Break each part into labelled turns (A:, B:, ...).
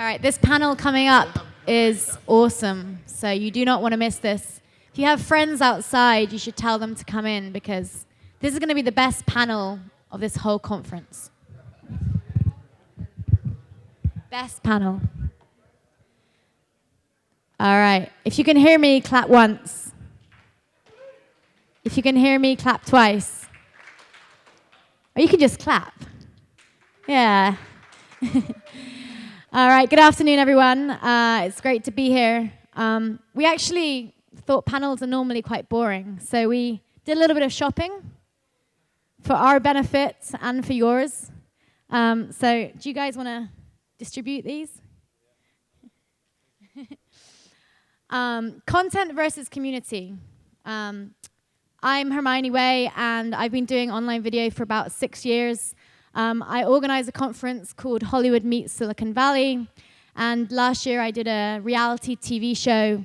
A: All right, this panel coming up is awesome, so you do not want to miss this. If you have friends outside, you should tell them to come in because this is going to be the best panel of this whole conference. Best panel. All right, if you can hear me, clap once. If you can hear me, clap twice. Or you can just clap. Yeah. All right, good afternoon, everyone. It's great to be here. We actually thought panels are normally quite boring, so we did a little bit of shopping for our benefit and for yours. So do you guys want to distribute these? Content versus community. I'm Hermione Way, and I've been doing online video for about 6 years. I organize a conference called Hollywood Meets Silicon Valley, and last year I did a reality TV show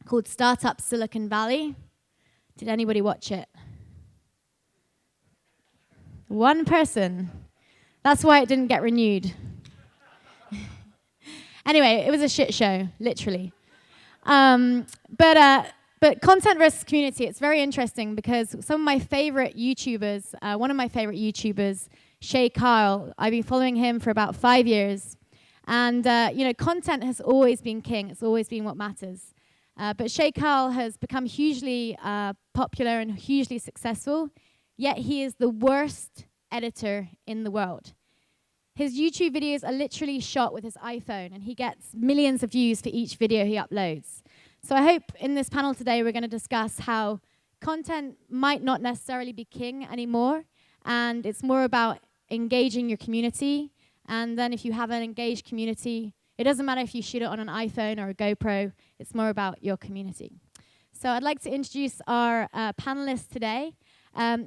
A: called Startup Silicon Valley. Did anybody watch it? One person. That's why it didn't get renewed. Anyway, it was a shit show, literally. But content versus community, it's very interesting because some of my favorite YouTubers, one of my favorite YouTubers, Shay Kyle, I've been following him for about 5 years. And, content has always been king. It's always been what matters. But Shay Kyle has become hugely popular and hugely successful, yet he is the worst editor in the world. His YouTube videos are literally shot with his iPhone, and he gets millions of views for each video he uploads. So I hope in this panel today we're going to discuss how content might not necessarily be king anymore, and it's more about engaging your community. And then if you have an engaged community, it doesn't matter if you shoot it on an iPhone or a GoPro, it's more about your community. So I'd like to introduce our panelists today.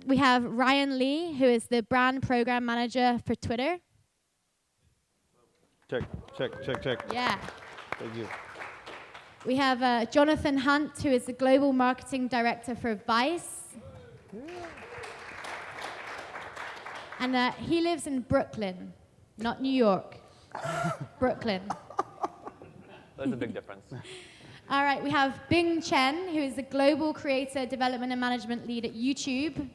A: We have Ryan Lee, who is the brand program manager for Twitter.
B: Check.
A: Yeah.
B: Thank you.
A: We have Jonathan Hunt, who is the global marketing director for Vice. And he lives in Brooklyn, not New York. Brooklyn.
C: There's a big difference.
A: All right, we have Bing Chen, who is the global creator development and management lead at YouTube.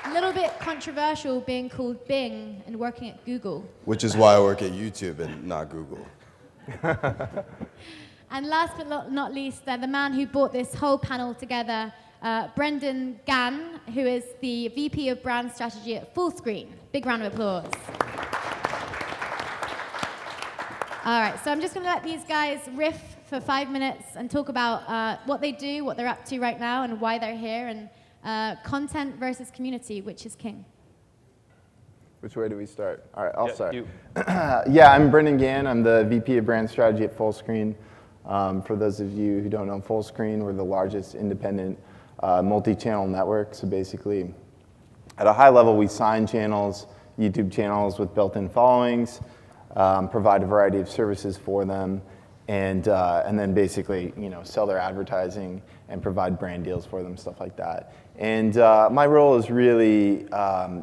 A: A little bit controversial being called Bing and working at Google.
D: Which is why I work at YouTube and not Google.
A: And last but not least, the man who brought this whole panel together, Brendan Gann, who is the VP of Brand Strategy at Fullscreen. Big round of applause. All right, so I'm just going to let these guys riff for 5 minutes and talk about what they do, what they're up to right now, and why they're here, and content versus community, which is king.
E: Which way do we start? All right, I'll start.
C: You.
E: Yeah, I'm Brendan Gann. I'm the VP of Brand Strategy at Fullscreen. For those of you who don't know Fullscreen, we're the largest independent multi-channel network. So basically, at a high level, we sign channels, YouTube channels with built-in followings, provide a variety of services for them, and then basically, sell their advertising and provide brand deals for them, stuff like that. And my role is really,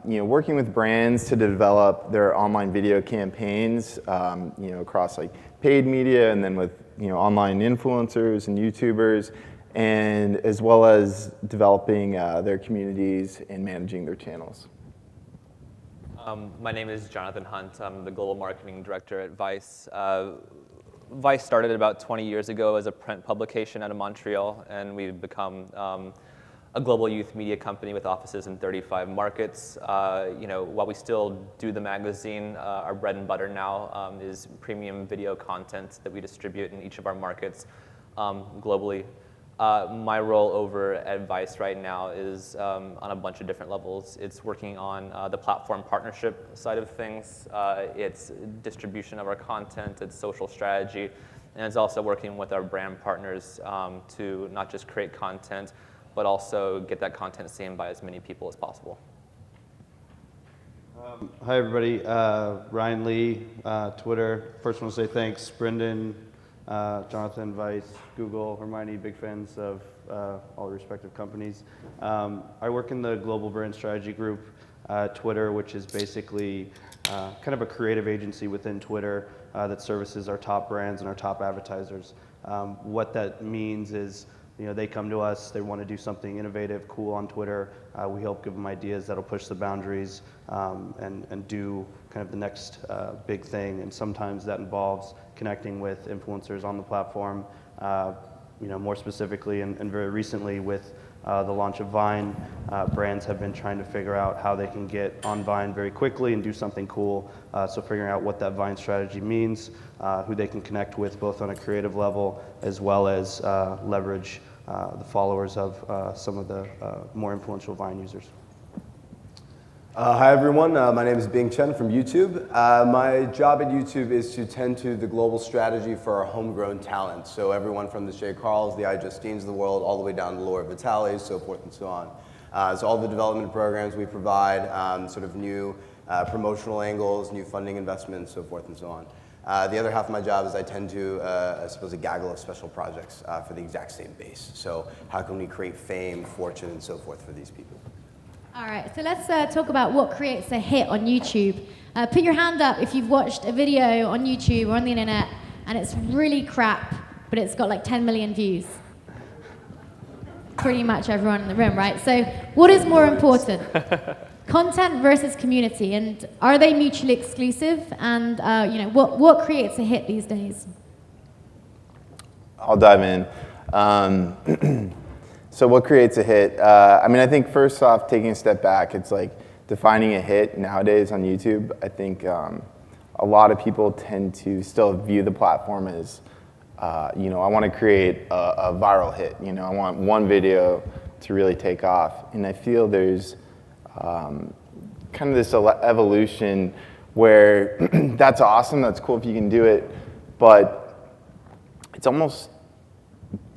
E: working with brands to develop their online video campaigns, across like paid media and then with, online influencers and YouTubers, and as well as developing their communities and managing their channels.
C: My name is Jonathan Hunt. I'm the global marketing director at Vice. Vice started about 20 years ago as a print publication out of Montreal, and we've become a global youth media company with offices in 35 markets. While we still do the magazine, our bread and butter now is premium video content that we distribute in each of our markets globally. My role over at Vice right now is on a bunch of different levels. It's working on the platform partnership side of things. It's distribution of our content. It's social strategy. And it's also working with our brand partners to not just create content, but also get that content seen by as many people as possible.
B: Hi, everybody. Ryan Lee, Twitter. First, I want to say thanks, Brendan, Jonathan, Vice, Google, Hermione, big fans of all the respective companies. I work in the global brand strategy group, Twitter, which is basically kind of a creative agency within Twitter that services our top brands and our top advertisers. What that means is, they come to us, they want to do something innovative, cool on Twitter. We help give them ideas that'll push the boundaries and do kind of the next big thing. And sometimes that involves connecting with influencers on the platform, more specifically and very recently with the launch of Vine. Brands have been trying to figure out how they can get on Vine very quickly and do something cool. So figuring out what that Vine strategy means, who they can connect with both on a creative level as well as leverage the followers of some of the more influential Vine users.
D: Hi everyone, my name is Bing Chen from YouTube. My job at YouTube is to tend to the global strategy for our homegrown talent. So everyone from the Shay Carls, the iJustines of the world, all the way down to Laura Vitale, so forth and so on. So all the development programs we provide, sort of new promotional angles, new funding investments, so forth and so on. The other half of my job is I tend to, I suppose, a gaggle of special projects for the exact same base. So how can we create fame, fortune, and so forth for these people?
A: All right, so let's talk about what creates a hit on YouTube. Put your hand up if you've watched a video on YouTube or on the internet and it's really crap, but it's got like 10 million views. Pretty much everyone in the room, right? So what is more important? Content versus community, and are they mutually exclusive? And what creates a hit these days?
E: I'll dive in. So what creates a hit? I think first off, taking a step back, it's like defining a hit nowadays on YouTube. I think a lot of people tend to still view the platform as, I want to create a viral hit. I want one video to really take off. And I feel there's kind of this evolution where that's awesome, that's cool if you can do it, but it's almost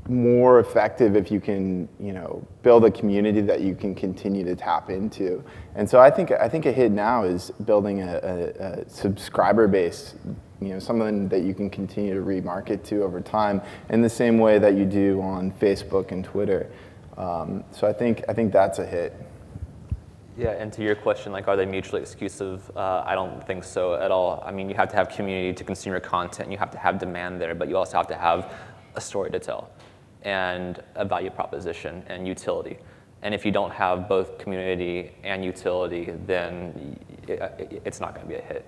E: more effective if you can, build a community that you can continue to tap into. And so I think a hit now is building a subscriber base, something that you can continue to remarket to over time in the same way that you do on Facebook and Twitter. So I think that's a hit.
C: Yeah, and to your question, are they mutually exclusive? I don't think so at all. You have to have community to consume your content, you have to have demand there, but you also have to have a story to tell and a value proposition and utility. And if you don't have both community and utility, then it's not going to be a hit.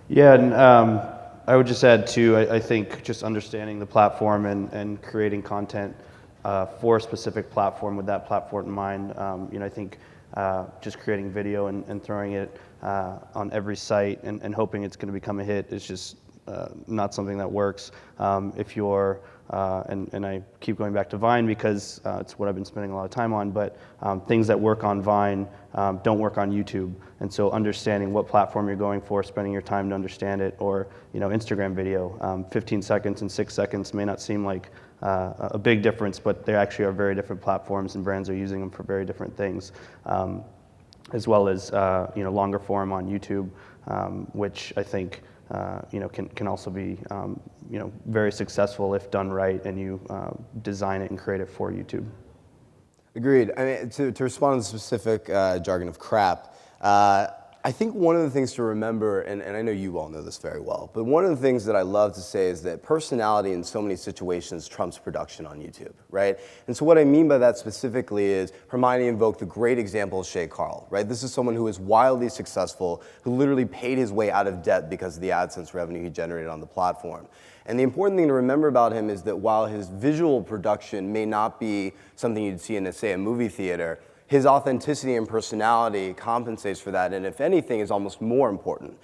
B: Yeah, and I would just add too, I think just understanding the platform and creating content for a specific platform with that platform in mind. I think just creating video and throwing it on every site and hoping it's going to become a hit is just not something that works. If you're, and I keep going back to Vine because it's what I've been spending a lot of time on, but things that work on Vine don't work on YouTube. And so understanding what platform you're going for, spending your time to understand it, or Instagram video, 15 seconds and 6 seconds may not seem like a big difference, but they actually are very different platforms and brands are using them for very different things. As well as longer form on YouTube, which I think can also be very successful if done right and you design it and create it for YouTube.
D: Agreed. To respond to the specific jargon of crap, I think one of the things to remember, and I know you all know this very well, but one of the things that I love to say is that personality in so many situations trumps production on YouTube, right? And so what I mean by that specifically is Hermione invoked the great example of Shay Carl, right? This is someone who is wildly successful, who literally paid his way out of debt because of the AdSense revenue he generated on the platform. And the important thing to remember about him is that while his visual production may not be something you'd see in, say, a movie theater, his authenticity and personality compensates for that, and if anything, is almost more important.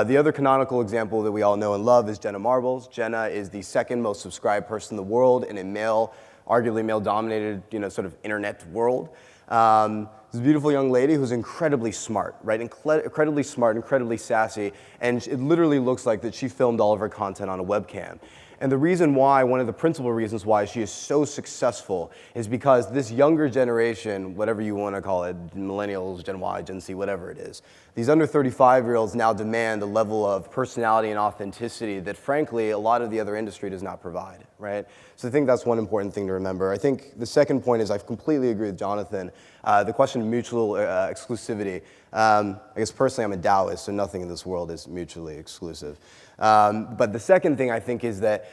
D: The other canonical example that we all know and love is Jenna Marbles. Jenna is the second most subscribed person in the world in a arguably male-dominated, sort of internet world. This beautiful young lady who's incredibly smart, right? Incredibly smart, incredibly sassy, and it literally looks like that she filmed all of her content on a webcam. And the reason why, one of the principal reasons why she is so successful is because this younger generation, whatever you want to call it, millennials, Gen Y, Gen Z, whatever it is, these under 35-year-olds now demand a level of personality and authenticity that, frankly, a lot of the other industry does not provide, right? So I think that's one important thing to remember. I think the second point is I completely agree with Jonathan. The question of mutual exclusivity. I guess personally I'm a Taoist, so nothing in this world is mutually exclusive. But the second thing I think is that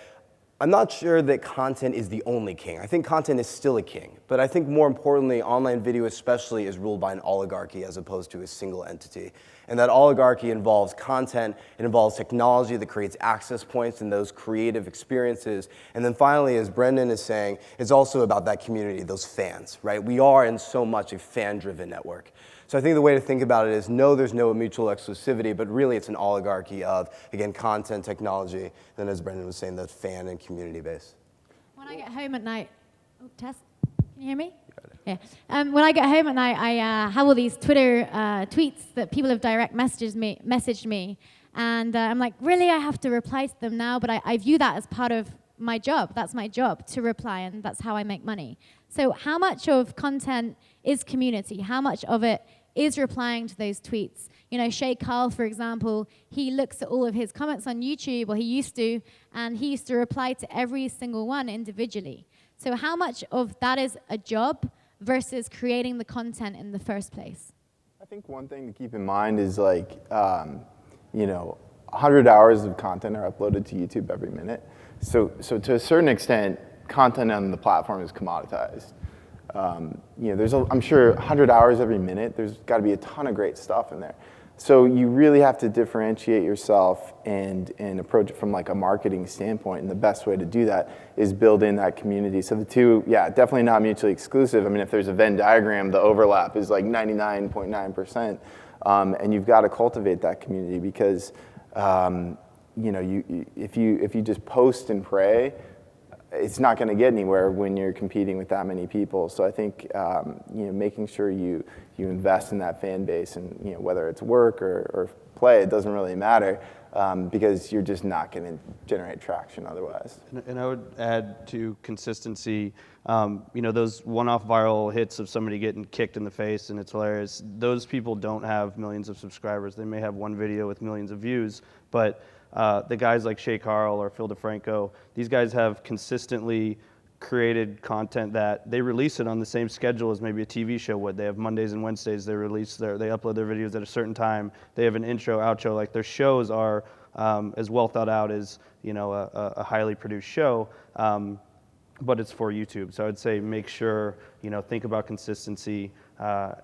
D: I'm not sure that content is the only king. I think content is still a king. But I think more importantly, online video especially is ruled by an oligarchy as opposed to a single entity. And that oligarchy involves content, it involves technology that creates access points and those creative experiences. And then finally, as Brendan is saying, it's also about that community, those fans, right? We are in so much a fan-driven network. So I think the way to think about it is no, there's no mutual exclusivity, but really it's an oligarchy of, again, content, technology, then as Brendan was saying, the fan and community base.
A: When I get home at night, oh, Tess, can you hear me? Yeah. When I get home at night, I have all these Twitter tweets that people have direct messaged me, and I'm like, really, I have to reply to them now? But I view that as part of my job. That's my job, to reply, and that's how I make money. So how much of content is community? How much of it is replying to those tweets? You know, Shay Carl, for example, he looks at all of his comments on YouTube, or he used to, and he used to reply to every single one individually. So how much of that is a job versus creating the content in the first place?
E: I think one thing to keep in mind is like, you know, 100 hours of content are uploaded to YouTube every minute. So to a certain extent, content on the platform is commoditized. You know, there's I'm sure 100 hours every minute, there's got to be a ton of great stuff in there. So you really have to differentiate yourself and approach it from like a marketing standpoint. And the best way to do that is build in that community. So the two, yeah, definitely not mutually exclusive. I mean, if there's a Venn diagram, the overlap is like 99.9%. And you've got to cultivate that community because, you know, if you just post and pray, it's not going to get anywhere when you're competing with that many people. So I think you know, making sure you invest in that fan base, and you know, whether it's work or play, it doesn't really matter because you're just not going to generate traction otherwise.
B: And I would add to consistency, you know, those one-off viral hits of somebody getting kicked in the face and it's hilarious. Those people don't have millions of subscribers. They may have one video with millions of views, but the guys like Shay Carl or Phil DeFranco, these guys have consistently created content that they release it on the same schedule as maybe a TV show would. They have Mondays and Wednesdays. They upload their videos at a certain time. They have an intro, outro. Like their shows are as well thought out as, you know, a highly produced show, but it's for YouTube. So I'd say make sure, you know, think about consistency.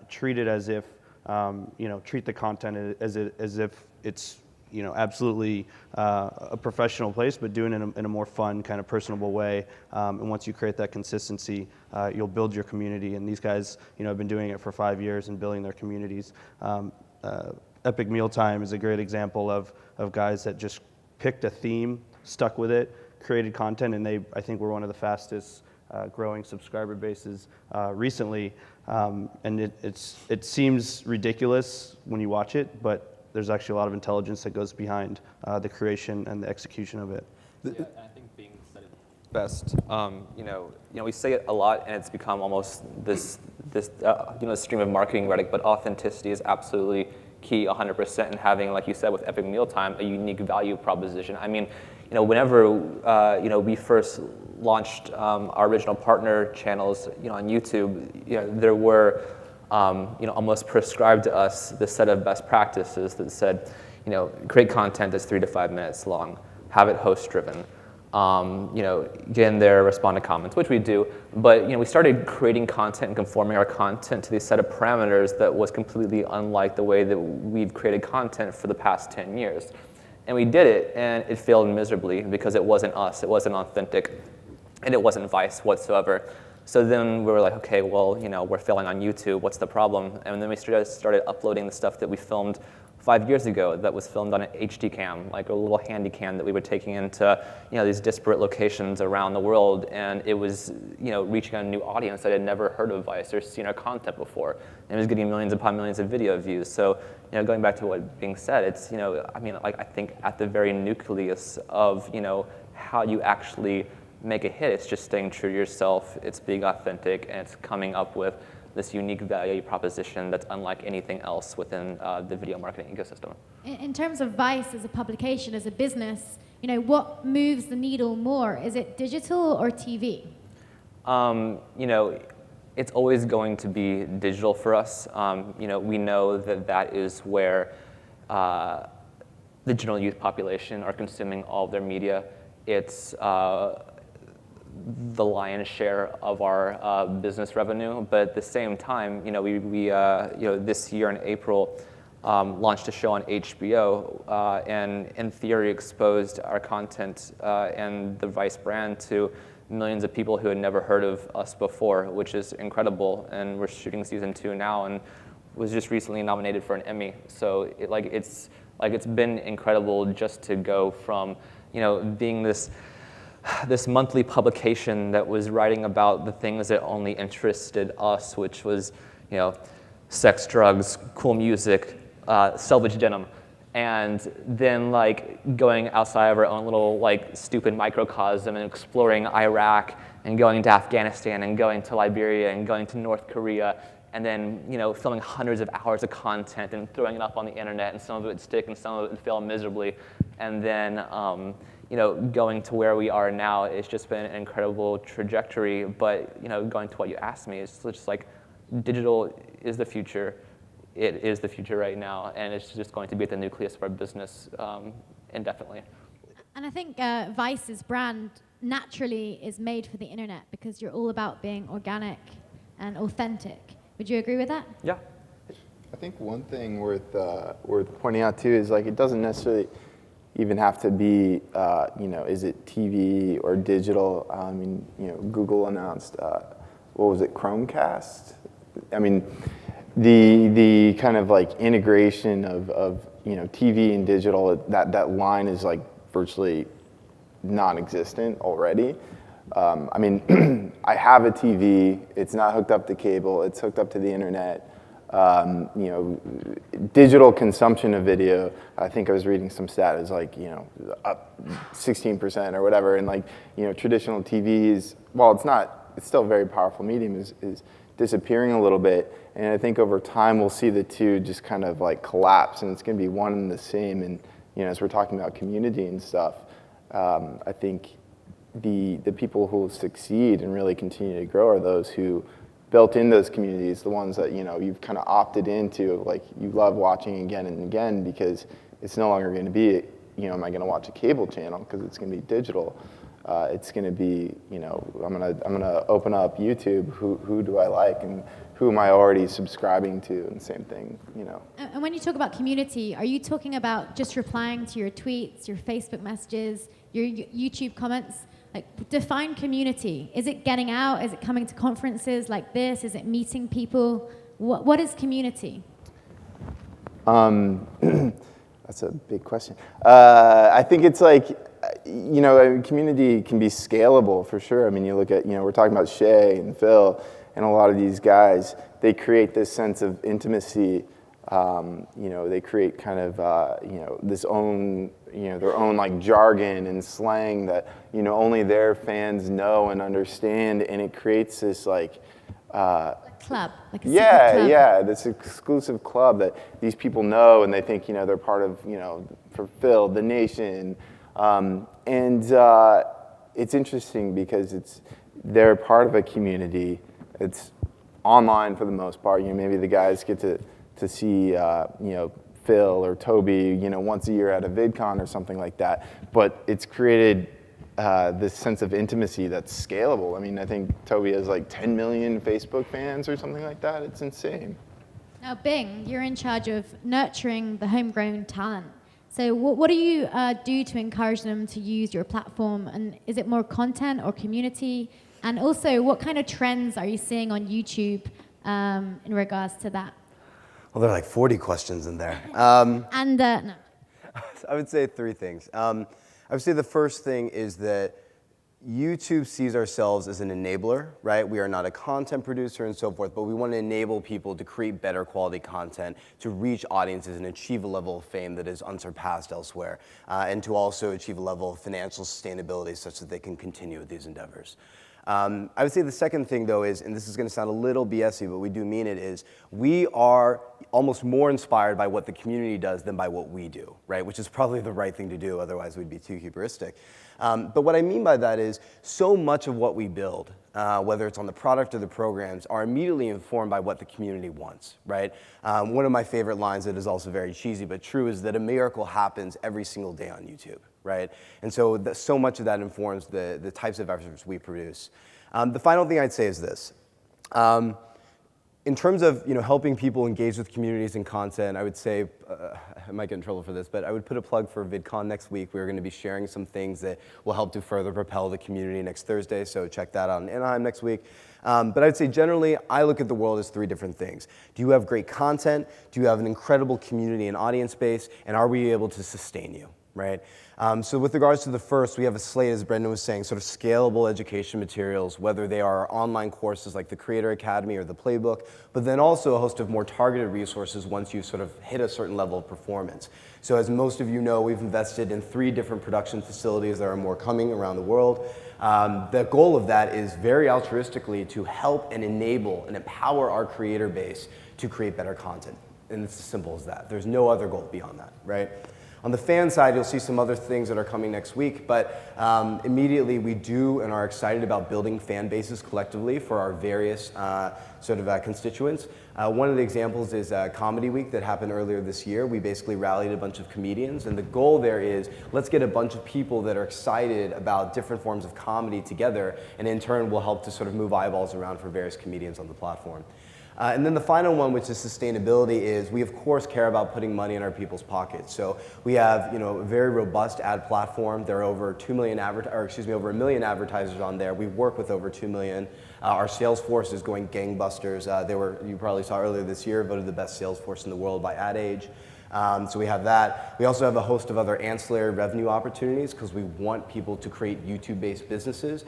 B: Treat it as if, you know, treat the content as if it's, you know, absolutely a professional place, but doing it in a more fun, kind of personable way. And once you create that consistency, you'll build your community. And these guys, you know, have been doing it for 5 years and building their communities. Epic Mealtime is a great example of guys that just picked a theme, stuck with it, created content, and I think we're one of the fastest growing subscriber bases recently. And it seems ridiculous when you watch it, but there's actually a lot of intelligence that goes behind the creation and the execution of it.
C: Yeah, and I think being said it best. You know, we say it a lot, and it's become almost this you know, stream of marketing rhetoric. But authenticity is absolutely key, 100%, and having, like you said, with Epic Mealtime, a unique value proposition. I mean, you know, whenever you know, we first launched our original partner channels, you know, on YouTube, you know, there were you know, almost prescribed to us this set of best practices that said, you know, create content that's 3 to 5 minutes long, have it host driven, you know, get in there, respond to comments, which we do, but you know, we started creating content and conforming our content to these set of parameters that was completely unlike the way that we've created content for the past 10 years. And we did it, and it failed miserably because it wasn't us, it wasn't authentic, and it wasn't Vice whatsoever. So then we were like, okay, well, you know, we're failing on YouTube, what's the problem? And then we started uploading the stuff that we filmed 5 years ago that was filmed on an HD cam, like a little handy cam that we were taking into, you know, these disparate locations around the world, and it was, you know, reaching a new audience that had never heard of Vice or seen our content before. And it was getting millions upon millions of video views. So, you know, going back to what being said, it's, you know, I mean, like I think at the very nucleus of, you know, how you actually make a hit, it's just staying true to yourself, it's being authentic, and it's coming up with this unique value proposition that's unlike anything else within the video marketing ecosystem.
A: In terms of Vice as a publication, as a business, what moves the needle more? Is it digital or TV?
C: It's always going to be digital for us. We know that is where the general youth population are consuming all of their media. It's the lion's share of our business revenue, but at the same time, we this year in April launched a show on HBO, and in theory exposed our content and the Vice brand to millions of people who had never heard of us before, which is incredible. And we're shooting season 2 now, and was just recently nominated for an Emmy. So it's been incredible just to go from being this monthly publication that was writing about the things that only interested us, which was sex, drugs, cool music, selvage denim, and then going outside of our own little stupid microcosm and exploring Iraq and going to Afghanistan and going to Liberia and going to North Korea, and then filming hundreds of hours of content and throwing it up on the internet, and some of it would stick and some of it would fail miserably, and then going to where we are now. It's just been an incredible trajectory. But going to what you asked me, it's just digital is the future. It is the future right now, and it's just going to be at the nucleus of our business indefinitely.
A: And I think Vice's brand naturally is made for the internet because you're all about being organic and authentic. Would you agree with that?
C: Yeah.
E: I think one thing worth pointing out too is it doesn't necessarily even have to be is it TV or digital? Google announced what was it, Chromecast? The kind of integration of TV and digital, that line is virtually non-existent already. I have a TV. It's not hooked up to cable. It's hooked up to the internet. Digital consumption of video, I think I was reading some stat, is up 16% or whatever. And traditional TVs, while it's still a very powerful medium, is disappearing a little bit. And I think over time we'll see the two just kind of collapse, and it's going to be one and the same. And as we're talking about community and stuff, I think the people who will succeed and really continue to grow are those who built in those communities, the ones that you've kind of opted into, you love watching again and again, because it's no longer going to be am I going to watch a cable channel because it's going to be digital. It's going to be I'm going to open up YouTube. Who do I like, and who am I already subscribing to, and same thing.
A: And when you talk about community, are you talking about just replying to your tweets, your Facebook messages, your YouTube comments? Define community. Is it getting out? Is it coming to conferences like this? Is it meeting people? What is community?
E: That's a big question. I think it's community can be scalable for sure. You look at, we're talking about Shay and Phil and a lot of these guys. They create this sense of intimacy. They create kind of, this own, their own jargon and slang that, only their fans know and understand. And it creates this
A: club, like a secret club.
E: Yeah, this exclusive club that these people know, and they think, they're part of, for Phil, the nation. It's interesting because they're part of a community. It's online for the most part. Maybe the guys get to see, Phil or Toby, once a year at a VidCon or something like that. But it's created this sense of intimacy that's scalable. I think Toby has 10 million Facebook fans or something like that. It's insane.
A: Now, Bing, you're in charge of nurturing the homegrown talent. So what do you do to encourage them to use your platform? And is it more content or community? And also, what kind of trends are you seeing on YouTube in regards to that?
D: Well, there are 40 questions in there.
A: No.
D: I would say 3 things. I would say the first thing is that YouTube sees ourselves as an enabler, right? We are not a content producer and so forth, but we want to enable people to create better quality content, to reach audiences and achieve a level of fame that is unsurpassed elsewhere, and to also achieve a level of financial sustainability such that they can continue with these endeavors. I would say the second thing, though, is, and this is going to sound a little BSy, but we do mean it, is we are almost more inspired by what the community does than by what we do, right? Which is probably the right thing to do, otherwise we'd be too hubristic. But what I mean by that is so much of what we build, whether it's on the product or the programs, are immediately informed by what the community wants, right? One of my favorite lines that is also very cheesy but true is that a miracle happens every single day on YouTube, right? And so so much of that informs the types of efforts we produce. The final thing I'd say is this. In terms of helping people engage with communities and content, I would say, I might get in trouble for this, but I would put a plug for VidCon next week. We're going to be sharing some things that will help to further propel the community next Thursday, so check that out in Anaheim next week. But I'd say generally, I look at the world as three different things. Do you have great content? Do you have an incredible community and audience base? And are we able to sustain you, right? So with regards to the first, we have a slate, as Brendan was saying, sort of scalable education materials, whether they are online courses like the Creator Academy or the Playbook, but then also a host of more targeted resources once you sort of hit a certain level of performance. So as most of you know, we've invested in 3 different production facilities. There are more coming around the world. The goal of that is very altruistically to help and enable and empower our creator base to create better content. And it's as simple as that. There's no other goal beyond that, right? On the fan side, you'll see some other things that are coming next week, but immediately we do and are excited about building fan bases collectively for our various constituents. One of the examples is Comedy Week that happened earlier this year. We basically rallied a bunch of comedians, and the goal there is let's get a bunch of people that are excited about different forms of comedy together, and in turn will help to sort of move eyeballs around for various comedians on the platform. And then the final one, which is sustainability, is we of course care about putting money in our people's pockets. So we have a very robust ad platform. There are over 1 million advertisers on there. We work with over 2 million. Our sales force is going gangbusters. You probably saw earlier this year, voted the best sales force in the world by Ad Age. So we have that. We also have a host of other ancillary revenue opportunities because we want people to create YouTube-based businesses.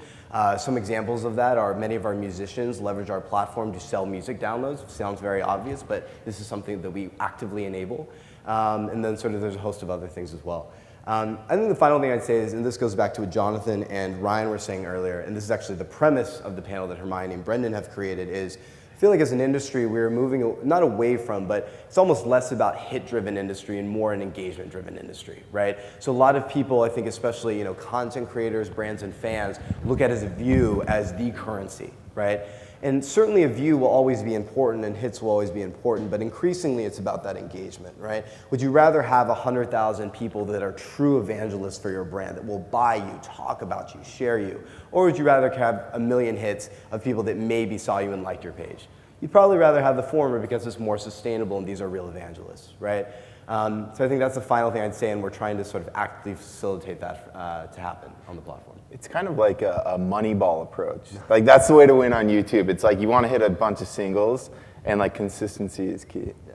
D: Some examples of that are many of our musicians leverage our platform to sell music downloads. Sounds very obvious, but this is something that we actively enable. And then sort of there's a host of other things as well. I think the final thing I'd say is, and this goes back to what Jonathan and Ryan were saying earlier, and this is actually the premise of the panel that Hermione and Brendan have created, is I feel like as an industry, we're moving not away from, but it's almost less about hit-driven industry and more an engagement-driven industry, right? So a lot of people, I think especially content creators, brands, and fans look at a view as the currency, right? And certainly a view will always be important and hits will always be important, but increasingly it's about that engagement, right? Would you rather have 100,000 people that are true evangelists for your brand, that will buy you, talk about you, share you? Or would you rather have 1 million hits of people that maybe saw you and liked your page? You'd probably rather have the former because it's more sustainable and these are real evangelists, right? So I think that's the final thing I'd say, and we're trying to sort of actively facilitate that to happen on the platform.
E: It's kind of like a Moneyball approach. Like that's the way to win on YouTube. It's like you want to hit a bunch of singles, and like consistency is key. Yeah.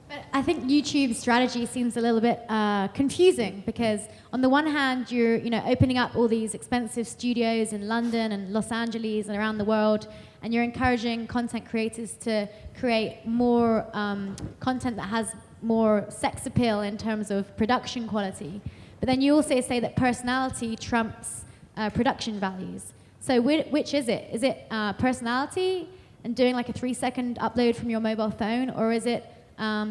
A: But I think YouTube's strategy seems a little bit confusing because on the one hand, you're opening up all these expensive studios in London and Los Angeles and around the world, and you're encouraging content creators to create more content that has more sex appeal in terms of production quality. But then you also say that personality trumps production values. So which is it? Is it personality and doing like a 3-second upload from your mobile phone, or is it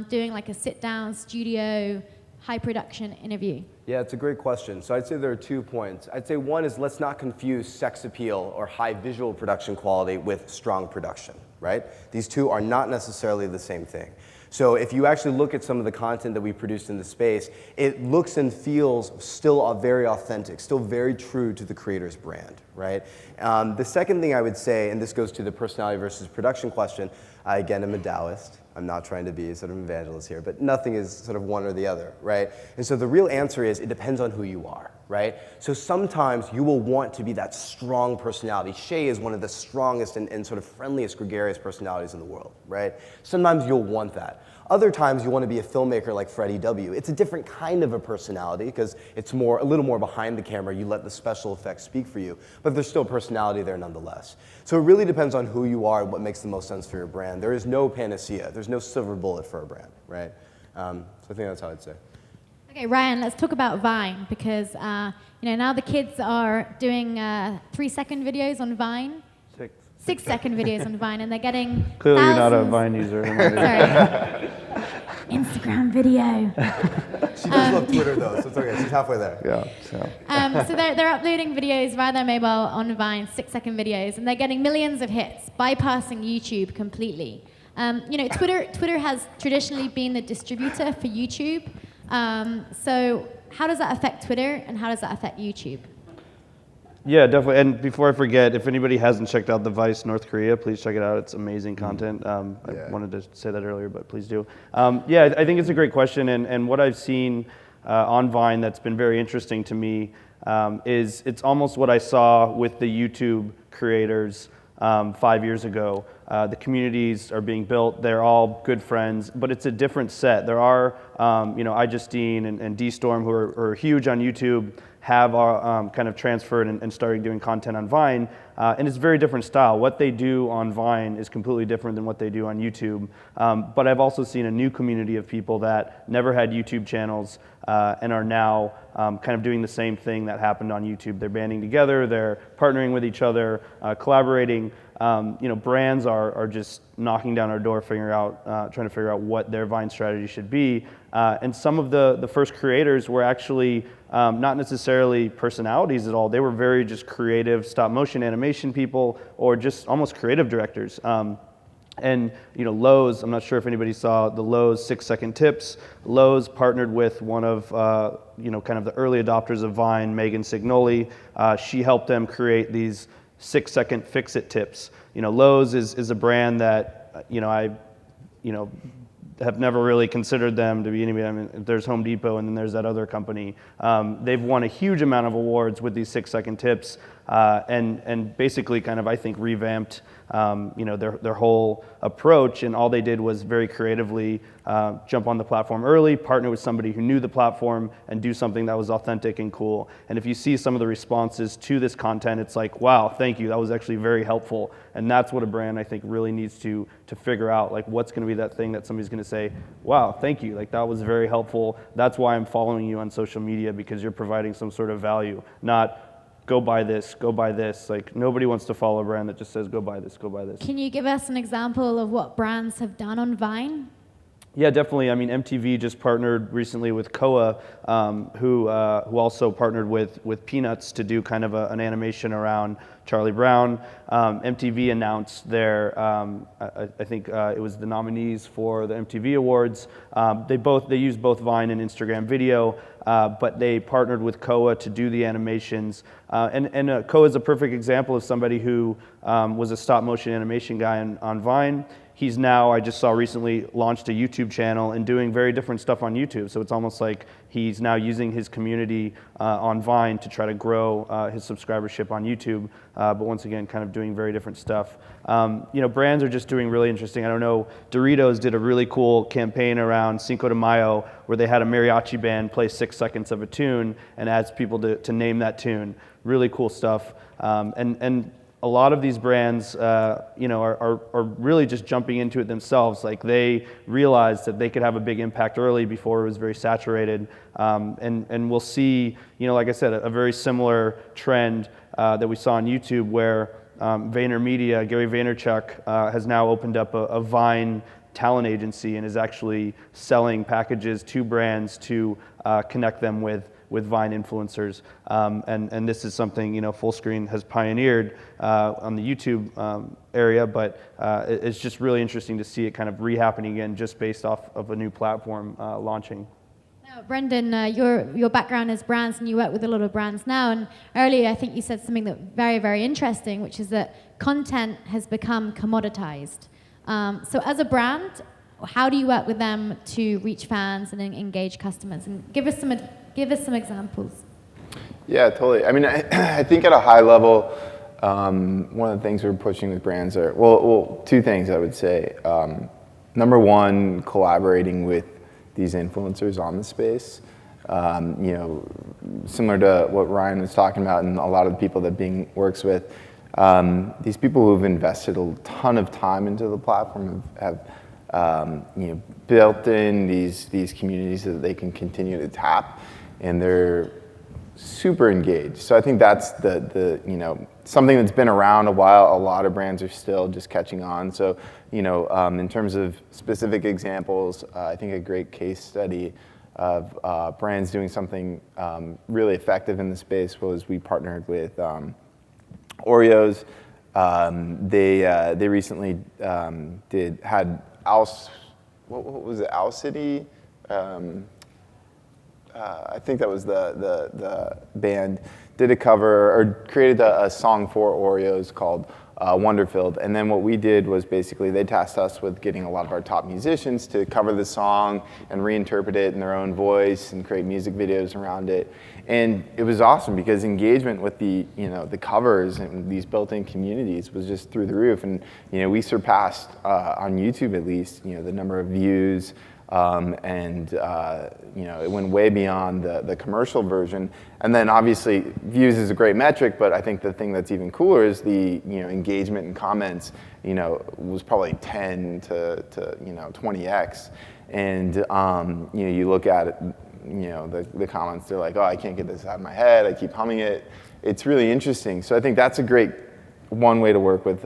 A: doing like a sit-down studio, high production interview?
D: Yeah, it's a great question. So I'd say there are 2 points. I'd say one is let's not confuse sex appeal or high visual production quality with strong production, right? These two are not necessarily the same thing. So if you actually look at some of the content that we produced in the space, it looks and feels still very authentic, still very true to the creator's brand, right? The second thing I would say, and this goes to the personality versus production question, I again am a Taoist. I'm not trying to be sort of an evangelist here, but nothing is sort of one or the other, right? And so the real answer is it depends on who you are, right? So sometimes you will want to be that strong personality. Shay is one of the strongest and sort of friendliest, gregarious personalities in the world, right? Sometimes you'll want that. Other times you want to be a filmmaker like Freddie W. It's a different kind of a personality because it's a little more behind the camera. You let the special effects speak for you, but there's still personality there nonetheless. So it really depends on who you are and what makes the most sense for your brand. There is no panacea. There's no silver bullet for a brand, right? So I think that's how I'd say.
A: Okay, Ryan, let's talk about Vine because now the kids are doing 3-second videos on Vine, 6-second videos on Vine, and they're getting
B: Clearly, you're not a
A: thousands-
B: Vine user.
A: Sorry. Instagram video.
D: She does love Twitter though, so it's okay. She's halfway there.
B: Yeah. So.
A: So they're uploading videos via their mobile on Vine, 6-second videos, and they're getting millions of hits, bypassing YouTube completely. Twitter has traditionally been the distributor for YouTube. So how does that affect Twitter, and how does that affect YouTube?
B: Yeah, definitely. And before I forget, if anybody hasn't checked out the Vice North Korea, please check it out. It's amazing content. I wanted to say that earlier, but please do. I think it's a great question. And what I've seen on Vine that's been very interesting to me is it's almost what I saw with the YouTube creators 5 years ago. The communities are being built. They're all good friends, but it's a different set. There are, iJustine and D-Storm who are huge on YouTube, have kind of transferred and started doing content on Vine, and it's a very different style. What they do on Vine is completely different than what they do on YouTube, but I've also seen a new community of people that never had YouTube channels and are now kind of doing the same thing that happened on YouTube. They're banding together, they're partnering with each other, collaborating. Brands are just knocking down our door, trying to figure out what their Vine strategy should be. And some of the first creators were actually not necessarily personalities at all. They were very just creative stop motion animation people, or just almost creative directors. And Lowe's, I'm not sure if anybody saw the Lowe's 6-second tips. Lowe's partnered with one of kind of the early adopters of Vine, Megan Signoli. She helped them create these 6-second fix-it tips. Lowe's is a brand that I have never really considered them to be anybody. I mean, there's Home Depot and then there's that other company. They've won a huge amount of awards with these 6-second tips, and basically kind of, I think, revamped their whole approach, and all they did was very creatively jump on the platform early, partner with somebody who knew the platform, and do something that was authentic and cool. And if you see some of the responses to this content, it's like, wow, thank you, that was actually very helpful. And that's what a brand, I think, really needs to figure out, like, what's going to be that thing that somebody's going to say, wow, thank you, like, that was very helpful. That's why I'm following you on social media, because you're providing some sort of value, not go buy this, go buy this. Like, nobody wants to follow a brand that just says, go buy this, go buy this.
A: Can you give us an example of what brands have done on Vine?
B: Yeah, definitely. I mean, MTV just partnered recently with Koa, who also partnered with Peanuts to do kind of an animation around Charlie Brown. MTV announced their, I think it was the nominees for the MTV Awards. They used both Vine and Instagram video, but they partnered with Koa to do the animations. And Koa is a perfect example of somebody who was a stop motion animation guy on Vine. He's now, I just saw recently, launched a YouTube channel and doing very different stuff on YouTube. So it's almost like he's now using his community on Vine to try to grow his subscribership on YouTube. But once again, kind of doing very different stuff. Brands are just doing really interesting. I don't know, Doritos did a really cool campaign around Cinco de Mayo where they had a mariachi band play 6 seconds of a tune and asked people to name that tune. Really cool stuff. And a lot of these brands, are really just jumping into it themselves. Like, they realized that they could have a big impact early before it was very saturated. And we'll see, like I said, a very similar trend that we saw on YouTube where VaynerMedia, Gary Vaynerchuk, has now opened up a Vine talent agency and is actually selling packages to brands to connect them with Vine influencers, and this is something Fullscreen has pioneered on the YouTube area, but it's just really interesting to see it kind of re-happening again, just based off of a new platform launching.
A: Now, Brendan, your background is brands, and you work with a lot of brands now. And earlier, I think you said something that very, very interesting, which is that content has become commoditized. So, as a brand, how do you work with them to reach fans and engage customers? And give us some examples.
E: Yeah, totally. I mean, I think at a high level, one of the things we're pushing with brands are, well, two things I would say. Number one, collaborating with these influencers on the space. Similar to what Ryan was talking about and a lot of the people that Bing works with, these people who've invested a ton of time into the platform have built in these communities that they can continue to tap, and they're super engaged. So I think that's the something that's been around a while. A lot of brands are still just catching on. So in terms of specific examples, I think a great case study of brands doing something really effective in the space was we partnered with Oreos. They recently had what was it, Owl City? I think that was the band, did a cover or created a song for Oreos called Wonderfilled. And then what we did was basically they tasked us with getting a lot of our top musicians to cover the song and reinterpret it in their own voice and create music videos around it. And it was awesome because engagement with the covers and these built-in communities was just through the roof. And we surpassed on YouTube at least the number of views. It went way beyond the commercial version. And then obviously views is a great metric, but I think the thing that's even cooler is the engagement and comments was probably 10 to 20x. And you look at it, the comments, they're like, oh, I can't get this out of my head, I keep humming it. It's really interesting. So I think that's a great one way to work with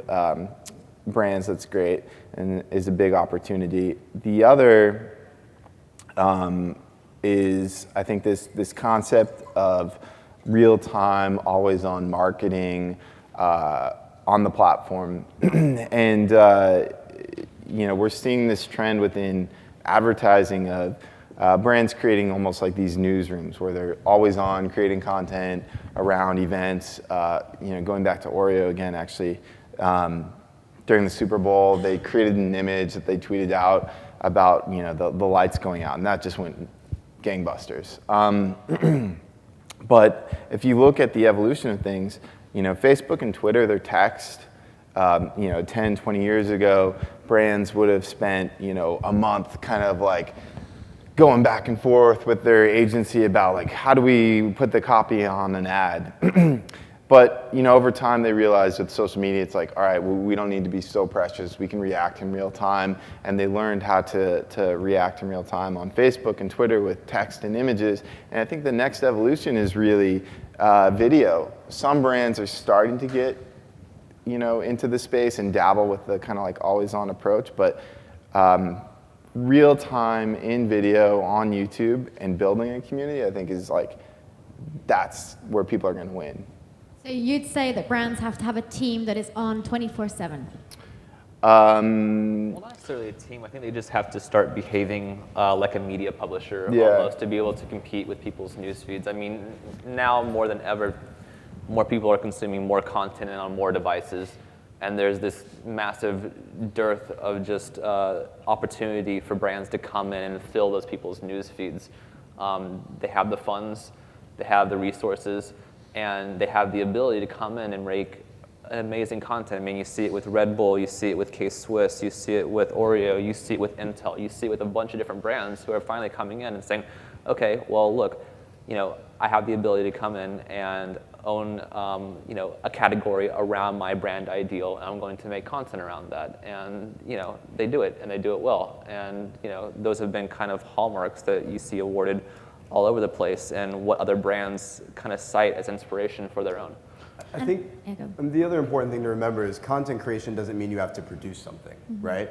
E: brands. That's great and is a big opportunity. The other is, I think, this concept of real-time, always-on marketing on the platform. And we're seeing this trend within advertising of brands creating almost like these newsrooms where they're always on creating content around events. Going back to Oreo again, actually, during the Super Bowl, they created an image that they tweeted out about the lights going out, and that just went gangbusters. But if you look at the evolution of things, Facebook and Twitter, their text, 10, 20 years ago, brands would have spent a month kind of like going back and forth with their agency about like how do we put the copy on an ad. But over time they realized with social media, it's like, all right, well, we don't need to be so precious. We can react in real time. And they learned how to react in real time on Facebook and Twitter with text and images. And I think the next evolution is really video. Some brands are starting to get into the space and dabble with the kind of like always on approach. But real time in video on YouTube and building a community, I think is like, that's where people are going to win.
A: So you'd say that brands have to have a team that is on 24/7?
C: Well, not necessarily a team. I think they just have to start behaving like a media publisher almost to be able to compete with people's news feeds. I mean, now more than ever, more people are consuming more content and on more devices. And there's this massive dearth of just opportunity for brands to come in and fill those people's news feeds. They have the funds, they have the resources, and they have the ability to come in and make amazing content. I mean, you see it with Red Bull, you see it with K-Swiss, you see it with Oreo, you see it with Intel, you see it with a bunch of different brands who are finally coming in and saying, okay, well, look, I have the ability to come in and own, a category around my brand ideal, and I'm going to make content around that. And, they do it, and they do it well. And, those have been kind of hallmarks that you see awarded all over the place, and what other brands kind of cite as inspiration for their own.
D: I think the other important thing to remember is content creation doesn't mean you have to produce something, right?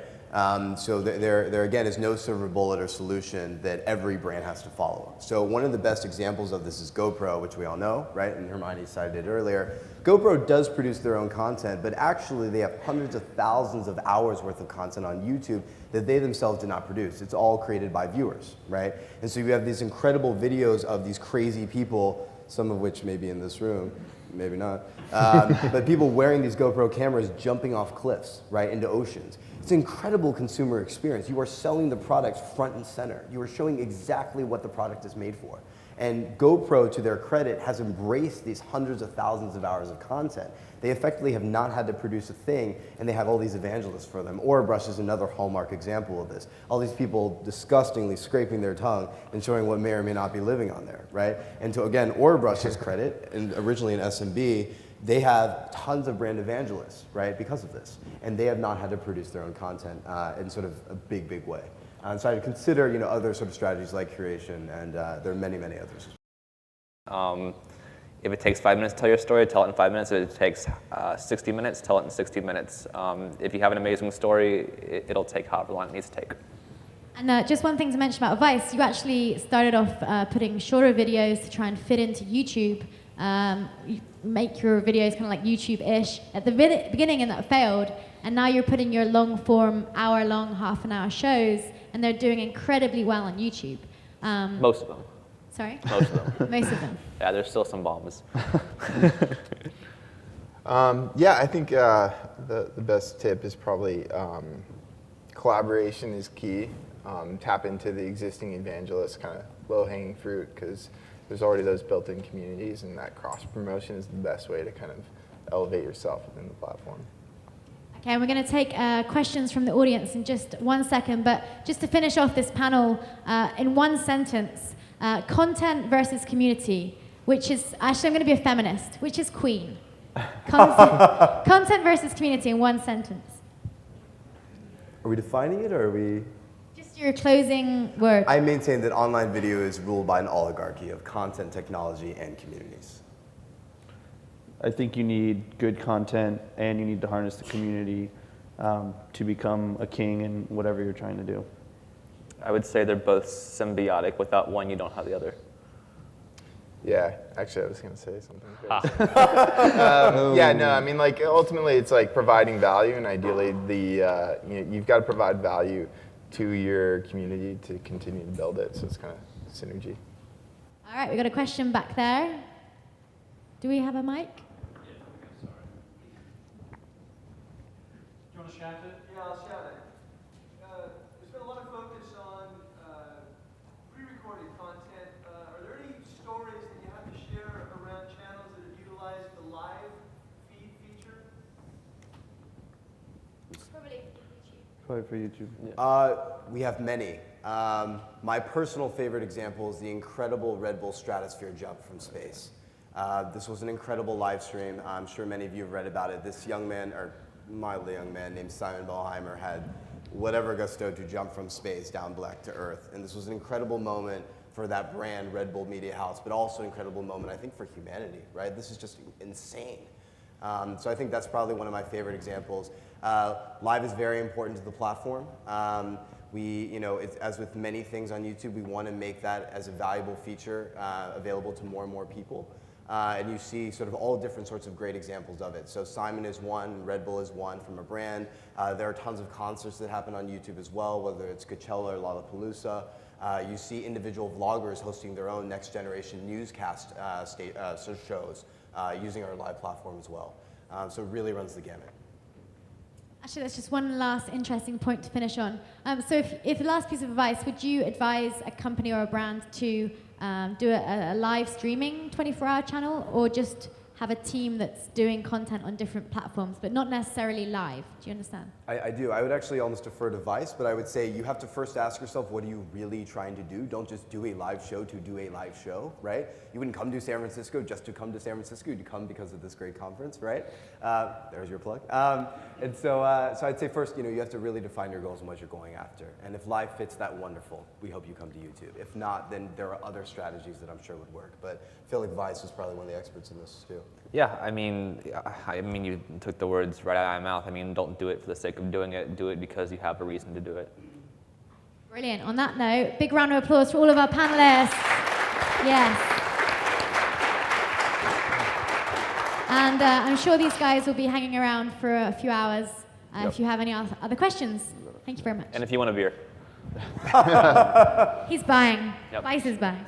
D: So there again is no silver bullet or solution that every brand has to follow. So one of the best examples of this is GoPro, which we all know, right? And Hermione cited it earlier. GoPro does produce their own content, but actually they have hundreds of thousands of hours worth of content on YouTube that they themselves did not produce. It's all created by viewers, right? And so you have these incredible videos of these crazy people, some of which may be in this room, maybe not, but people wearing these GoPro cameras jumping off cliffs, right, into oceans. It's an incredible consumer experience. You are selling the products front and center. You are showing exactly what the product is made for. And GoPro, to their credit, has embraced these hundreds of thousands of hours of content. They effectively have not had to produce a thing, and they have all these evangelists for them. Orabrush is another hallmark example of this. All these people disgustingly scraping their tongue and showing what may or may not be living on there, right? And to, again, Orabrush's credit, and originally an SMB, they have tons of brand evangelists, right, because of this. And they have not had to produce their own content in sort of a big, big way. And so I consider, you know, other sort of strategies like curation, and there are many, many others.
C: If it takes 5 minutes to tell your story, tell it in 5 minutes. If it takes 60 minutes, tell it in 60 minutes. If you have an amazing story, it'll take however long it needs to take.
A: And just one thing to mention about Vice, you actually started off putting shorter videos to try and fit into YouTube. You make your videos kind of like YouTube-ish at the beginning, and that failed. And now you're putting your long-form, hour-long, half-an-hour shows, and they're doing incredibly well on YouTube.
C: Most of them.
A: Sorry?
C: Most of them.
A: Most of them.
C: Yeah, there's still some bombs.
E: Yeah, I think the best tip is probably collaboration is key. Tap into the existing evangelists, kind of low-hanging fruit, because there's already those built-in communities, and that cross-promotion is the best way to kind of elevate yourself within the platform.
A: Okay, and we're going to take questions from the audience in just 1 second, but just to finish off this panel, in one sentence, content versus community, which is, actually I'm going to be a feminist, which is queen? Content versus community in one sentence.
D: Are we defining it, or are we?
A: Just your closing word.
D: I maintain that online video is ruled by an oligarchy of content, technology, and communities.
B: I think you need good content, and you need to harness the community to become a king in whatever you're trying to do.
C: I would say they're both symbiotic. Without one, you don't have the other.
E: Yeah, actually, I was going to say something. Yeah, no, I mean, like, ultimately, it's like providing value, and ideally, you've got to provide value to your community to continue to build it. So it's kind of synergy.
A: All right, we got a question back there. Do we have a mic?
F: Do you want to shout it?
G: Yeah, I'll shout it. There's been a lot of focus on pre-recorded content. Are there any stories that you have to share around channels that have utilized the live feed feature?
B: Probably for YouTube.
D: We have many. My personal favorite example is the incredible Red Bull Stratosphere jump from space. This was an incredible live stream. I'm sure many of you have read about it. This young man, or mildly young man named Simon Boheimer, had whatever gusto to jump from space down back to Earth. And this was an incredible moment for that brand, Red Bull Media House, but also an incredible moment, I think, for humanity, right? This is just insane. So I think that's probably one of my favorite examples. Live is very important to the platform. As with many things on YouTube, we want to make that as a valuable feature available to more and more people. And you see sort of all different sorts of great examples of it. So Simon is one, Red Bull is one from a brand. There are tons of concerts that happen on YouTube as well, whether it's Coachella or Lollapalooza. You see individual vloggers hosting their own next generation newscast shows using our live platform as well. So it really runs the gamut.
A: Actually, that's just one last interesting point to finish on. So if the last piece of advice, would you advise a company or a brand to do a live streaming 24-hour channel, or just have a team that's doing content on different platforms, but not necessarily live? Do you understand?
D: I do. I would actually almost defer to Vice, but I would say you have to first ask yourself, what are you really trying to do? Don't just do a live show to do a live show, right? You wouldn't come to San Francisco just to come to San Francisco. You'd come because of this great conference, right? There's your plug. And so I'd say first, you have to really define your goals and what you're going after. And if live fits that, wonderful. We hope you come to YouTube. If not, then there are other strategies that I'm sure would work. But I feel like Vice is probably one of the experts in this too.
C: Yeah, I mean, you took the words right out of my mouth. I mean, don't do it for the sake of doing it. Do it because you have a reason to do it.
A: Brilliant. On that note, big round of applause for all of our panelists. Yes. And I'm sure these guys will be hanging around for a few hours if you have any other questions. Thank you very much.
C: And if you want a beer.
A: He's buying.
C: Yep.
A: Vice is buying.